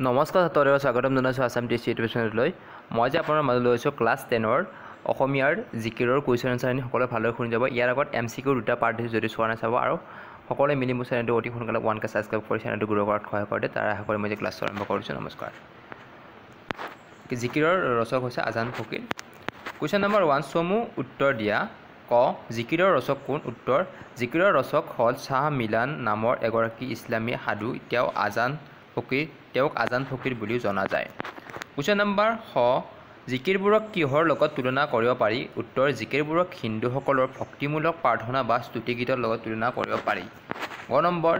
নমস্কাৰ ছাত্ৰসকলক স্বাগতম জনাইছোঁ আছাম টেষ্ট ইউটিউবলৈ। মই যে আপোনাৰ মাজলৈ লৈছোঁ ক্লাছ 10ৰ অসমীয়াৰ জিকিৰৰ কুৱেশ্যন এনচাৰ সকলোৱে ভালদৰে শুনি যাব। ইয়াৰ আগত MCQ দুটা পাৰ্ট দিছোঁ, যদি চোৱা নাই চাব, আৰু সকলোৱে মিলি মোৰ চেনেলটো অতি সোনকালে 1K ছাবস্ক্ৰাইব কৰি চেনেলটো গ্ৰ' কৰাত সহায় কৰে। তাৰ আশা কৰি মই যে ক্লাছটো আৰম্ভ কৰিছোঁ। নমস্কাৰ। জিকিৰৰ ৰচক হৈছে আজান ফকীৰ। কুৱেশ্যন নম্বৰ 1, চমু উত্তৰ দিয়া। ক, জিকিৰৰ ৰচক কোন? উত্তৰ, জিকিৰৰ ৰচক হ'ল শ্বাহ মিলান নামৰ এগৰাকী ইছলামী সাধু। তেওঁক আজান ফকীৰ বুলিও জনা যায়। কুৱেশ্যন নম্বৰ খ, জিকিৰবোৰক কিহৰ লগত তুলনা কৰিব পাৰি? উত্তৰ, জিকিৰবোৰক হিন্দুসকলৰ ভক্তিমূলক প্ৰাৰ্থনা বা স্তুতিগীতৰ লগত তুলনা কৰিব পাৰি। গ নম্বৰ,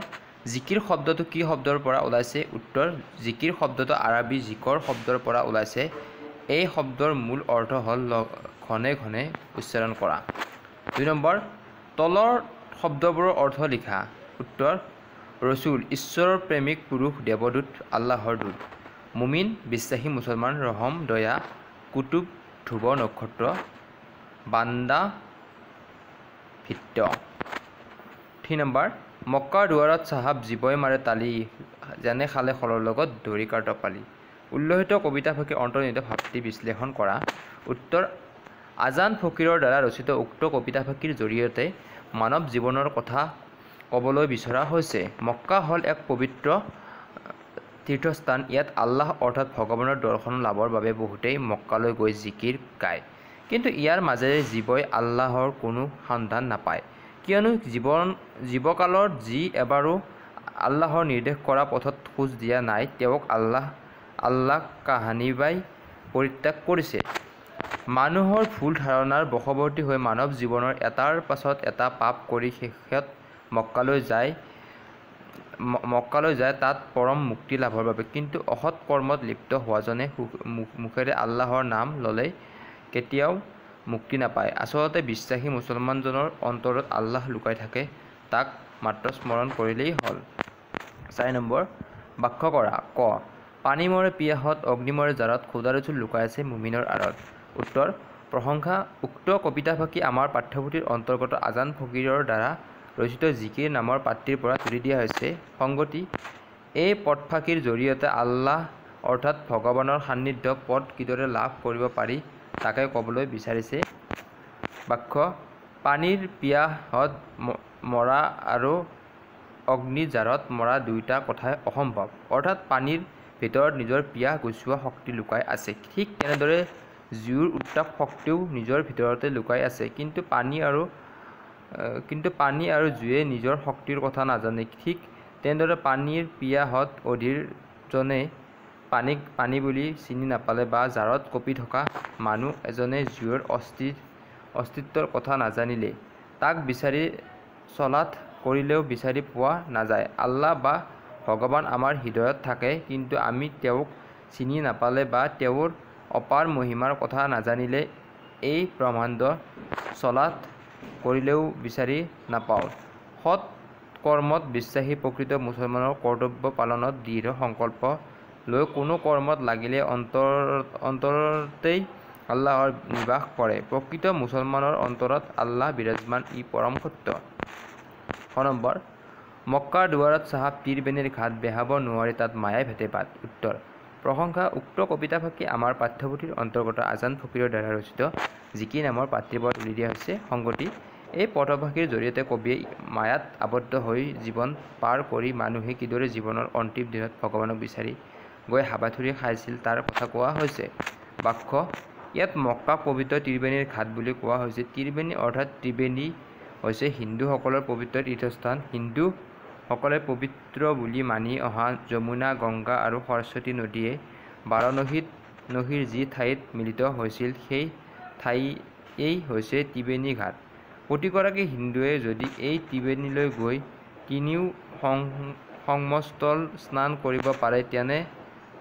জিকিৰ শব্দটো কি শব্দৰ পৰা ওলাইছে? উত্তৰ, জিকিৰ শব্দটো আৰবী জিকৰ শব্দৰ পৰা ওলাইছে। এই শব্দৰ মূল অৰ্থ হ'ল ঘনে ঘনে উচ্চাৰণ কৰা। 2 নম্বৰ, তলৰ শব্দবোৰৰ অৰ্থ লিখা। উত্তৰ, ৰচুল ঈশ্বৰৰ প্ৰেমিক পুৰুষ, দেৱদূত আল্লাহৰ দূত, মুমিন বিশ্বাসী মুছলমান, ৰহম দয়া, কুতুব ধ্ৰুৱ নক্ষত্ৰ, বান্দা ভিত্ত। 3 নম্বৰ, মক্কাৰ দুৱাৰত চাহাব জীৱই মাৰে তালি, যেনে খালে খলৰ লগত ধৰি কাৰ্টপালি। উল্লেখিত কবিতাফাঁকিৰ অন্তৰ্নিহিত ভাৱটি বিশ্লেষণ কৰা। উত্তৰ, আজান ফকীৰৰ দ্বাৰা ৰচিত উক্ত কবিতাফাঁকিৰ জৰিয়তে মানৱ জীৱনৰ কথা ক'বলৈ বিচৰা হৈছে। মক্কা হ'ল এক পবিত্ৰ তীৰ্থস্থান। ইয়াত আল্লাহ অৰ্থাৎ ভগৱানৰ দৰ্শন লাভৰ বাবে বহুতেই মক্কালৈ গৈ জিকিৰ গায়। কিন্তু ইয়াৰ মাজেৰে জীৱই আল্লাহৰ কোনো সন্ধান নাপায়, কিয়নো জীৱকালত যি এবাৰো আল্লাহৰ নিৰ্দেশ কৰা পথত খোজ দিয়া নাই, তেওঁক আল্লাহ কাহানিবাই পৰিত্যাগ কৰিছে। মানুহৰ ভুল ধাৰণাৰ বশৱৰ্তী হৈ মানৱ জীৱনৰ এটাৰ পাছত এটা পাপ কৰি শেষত মক্কালৈ যায় তাত পৰম মুক্তি লাভৰ বাবে। কিন্তু অসৎ কৰ্মত লিপ্ত হোৱাজনে মুখেৰে আল্লাহৰ নাম ল'লে কেতিয়াও মুক্তি নাপায়। আচলতে বিশ্বাসী মুছলমানজনৰ অন্তৰত আল্লাহ লুকাই থাকে, তাক মাত্ৰ স্মৰণ কৰিলেই হ'ল। 4 নম্বৰ, ব্যাখ্যা কৰা। ক, পানী মৰে পিয়াহত, অগ্নি মৰে জাৰত, খোদা ৰচুল লুকাই আছে মুমিনৰ আঁৰত। উত্তৰ, প্ৰশংসা। উক্ত কবিতাফাঁকি আমাৰ পাঠ্যপুথিৰ অন্তৰ্গত আজান ফকীৰৰ দ্বাৰা ৰচিত জিকিৰ নামৰ পাঠটিৰ পৰা তুলি দিয়া হৈছে। সংগতি, এই পদফাঁকিৰ জৰিয়তে আল্লাহ অৰ্থাৎ ভগৱানৰ সান্নিধ্য পদ কিদৰে লাভ কৰিব পাৰি তাকে ক'বলৈ বিচাৰিছে। ব্যাখ্যা, পানীৰ পিয়াহত মৰা আৰু অগ্নি জাৰত মৰা দুয়োটা কথাই অসম্ভৱ। অৰ্থাৎ পানীৰ ভিতৰত নিজৰ পিয়াহ গুচোৱা শক্তি লুকাই আছে, ঠিক তেনেদৰে জুইৰ উত্তাপ শক্তিও নিজৰ ভিতৰতে লুকাই আছে। কিন্তু পানী আৰু জুয়ে নিজৰ শক্তিৰ কথা নাজানে। ঠিক তেনেদৰে পানীৰ পিয়াহত অধীৰজনে পানীক পানী বুলি চিনি নাপালে বা জাৰত কঁপি থকা মানুহ এজনে জুইৰ অস্তিত্বৰ কথা নাজানিলে তাক বিচাৰি চলাথ কৰিলেও বিচাৰি পোৱা নাযায়। আল্লাহ বা ভগৱান আমাৰ হৃদয়ত থাকে, কিন্তু আমি তেওঁক চিনি নাপালে বা তেওঁৰ অপাৰ মহিমাৰ কথা নাজানিলে এই ব্ৰহ্মাণ্ড চলাথ কৰিলেও বিচাৰি নাপাওঁ। সৎ কৰ্মত বিশ্বাসী প্ৰকৃত মুছলমানৰ কৰ্তব্য পালনত দৃঢ় সংকল্প লৈ কোনো কৰ্মত লাগিলে অন্তৰতেই আল্লাহৰ নিবাস কৰে। প্ৰকৃত মুছলমানৰ অন্তৰত আল্লাহ বিৰাজমান, ই পৰম সত্য। 6 নম্বৰ, মক্কাৰ দুৱাৰত চাহাব তীৰ-বেণীৰ ঘাট, বেহাব নোৱাৰি তাত মায়াই ভেটে বাট। উত্তৰ, প্ৰশংসা। উক্ত কবিতাফাঁকি আমাৰ পাঠ্যপুথিৰ অন্তৰ্গত আজান ফকীৰৰ দ্বাৰা ৰচিত জিকিৰ নামৰ পাঠটিৰ পৰা তুলি দিয়া হৈছে। সংগতি, এই পদফাঁকিৰ জৰিয়তে কবিয়ে মায়াত আবদ্ধ হৈ জীৱন পাৰ কৰি মানুহে কিদৰে জীৱনৰ অন্তিম দিনত ভগৱানক বিচাৰি গৈ হাবাথুৰি খাইছিল তাৰ কথা কোৱা হৈছে। ব্যাখ্যা, ইয়াত মক্কাক পবিত্ৰ ত্ৰিবেণীৰ ঘাট বুলি কোৱা হৈছে। ত্ৰিবেণী অৰ্থাৎ ত্ৰিবেণী হৈছে হিন্দুসকলৰ পবিত্ৰ তীৰ্থস্থান। হিন্দুসকলে পবিত্ৰ বুলি মানি অহা যমুনা, গংগা আৰু সৰস্বতী নদীয়ে বাৰাণসীৰ যি ঠাইত মিলিত হৈছিল সেই ঠাইয়েই হৈছে ত্ৰিবেণী ঘাট। প্ৰতিগৰাকী হিন্দুৱে যদি এই ত্ৰিবেণীলৈ গৈ তিনিও সংগমস্থল স্নান কৰিব পাৰে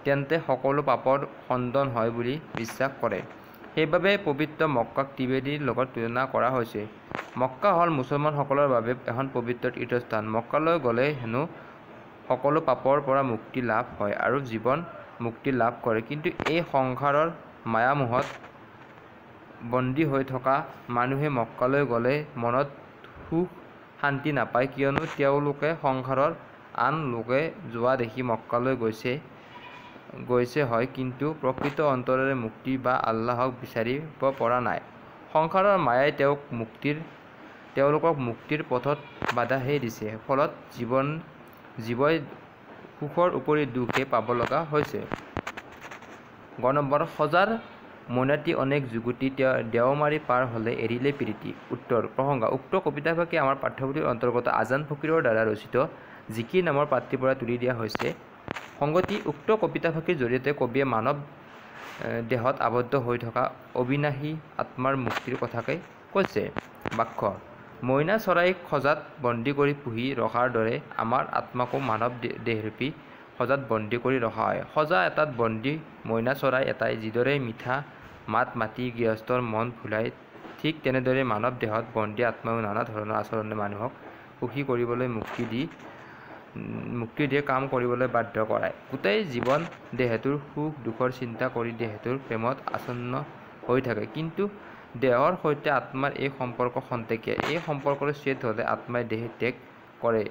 তেন্তে সকলো পাপৰ খণ্ডন হয় বুলি বিশ্বাস কৰে। সেইবাবে পবিত্ৰ মক্কাক ত্ৰিবেণীৰ লগত তুলনা কৰা হৈছে। মক্কা হ'ল মুছলমানসকলৰ বাবে এখন পবিত্ৰ তীৰ্থস্থান। মক্কালৈ গ'লে হেনো সকলো পাপৰ পৰা মুক্তি লাভ হয় আৰু জীৱন মুক্তি লাভ কৰে। কিন্তু এই সংসাৰৰ মায়ামোহত বন্দী হৈ থকা মানুহে মক্কালৈ গ'লে মনত সুখ শান্তি নাপায়, কিয়নো তেওঁলোকে সংসাৰৰ আন লোকে যোৱা দেখি মক্কালৈ গৈছে। গৈছে হয়, কিন্তু প্ৰকৃত অন্তৰেৰে মুক্তি বা আল্লাহক বিচাৰিব পৰা নাই। সংসাৰৰ মায়াই তেওঁলোকক মুক্তিৰ পথত বাধাহে দিছে। ফলত জীৱই সুখৰ উপৰি দুখহে পাব লগা হৈছে। সজাৰ মইনাটি অনেক যুগুটি দেওমাৰি পাৰ হ'লে এৰিলে প্ৰীতি। উত্তৰ প্ৰসংগ উক্ত কবিতাফাঁকি আমাৰ পাঠ্যপুথিৰ অন্তৰ্গত আজান ফকীৰৰ দ্বাৰা ৰচিত জিকিৰ নামৰ পাঠটিৰ পৰা তুলি দিয়া হৈছে। সংগতি উক্ত কবিতাফাঁকিৰ জৰিয়তে কবিয়ে মানৱ দেহত আবদ্ধ হৈ থকা অবিনাশী আত্মাৰ মুক্তিৰ কথাকে কৈছে। বাক্য মইনা চৰাইক সজাত বন্দী কৰি পুহি ৰখাৰ দৰে আমাৰ আত্মাকো মানৱ দেহৰূপী সজাত বন্দী কৰি ৰখা হয়। সজা এটাত বন্দী মইনা চৰাই এটাই যিদৰে মিঠা মাত মাতি গৃহস্থৰ মন ভুলায়, ঠিক তেনেদৰে মানৱ দেহত বন্দী আত্মাও নানা ধৰণৰ আচৰণে মানুহক সুখী কৰিবলৈ মুক্তি দিয়ে কাম কৰিবলৈ বাধ্য কৰায়। গোটেই জীৱন দেহটোৰ সুখ দুখৰ চিন্তা কৰি দেহটোৰ প্ৰেমত আচ্ছন্ন হৈ থাকে। কিন্তু দেহৰ সৈতে আত্মাৰ এই সম্পৰ্ক খন্তেকীয়া। এই সম্পৰ্কৰ ছেদ হ'লে আত্মাই দেহ ত্যাগ কৰে।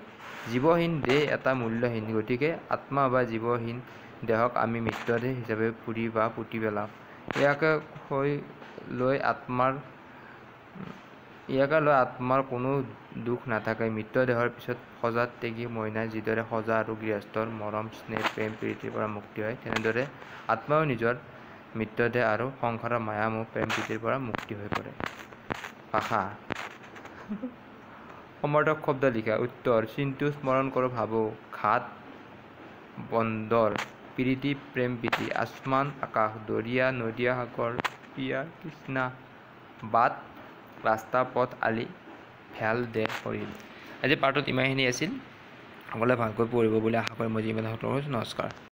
জীৱহীন দেহ এটা মূল্যহীন, গতিকে আত্মা বা জীৱহীন দেহক আমি মৃতদেহ হিচাপে পুৰি বা পুতি পেলাওঁ। ইয়াকে লৈ আত্মাৰ কোনো দুখ নাথাকে। মৃতদেহৰ পিছত সজাত ত্যাগী মইনাই যিদৰে সজা আৰু গৃহস্থৰ মৰম স্নেহ প্ৰেম প্ৰীতিৰ পৰা মুক্তি হয়, তেনেদৰে আত্মাও নিজৰ মৃতদেহ আৰু সংসাৰৰ মায়া মোহ প্ৰেম প্ৰীতিৰ পৰা মুক্তি হৈ পৰে। ভাষা সমৰ্থক শব্দ লিখা। উত্তৰ চিন্তু স্মৰণ কৰোঁ ভাবোঁ। ঘাট বন্দৰ প্ৰীতি প্ৰেম প্ৰীতি। আসমান আকাশ দৰিয়া নদীয়া সাগৰ পিয়া তৃষ্ণা। বাট ৰাস্তা পথ আলি ভেল দে শৰীৰ। আজি পাঠত ইমানখিনি আছিল। সকলোৱে ভালকৈ পঢ়িব বুলি আশা কৰি মই যিমান নমস্কাৰ।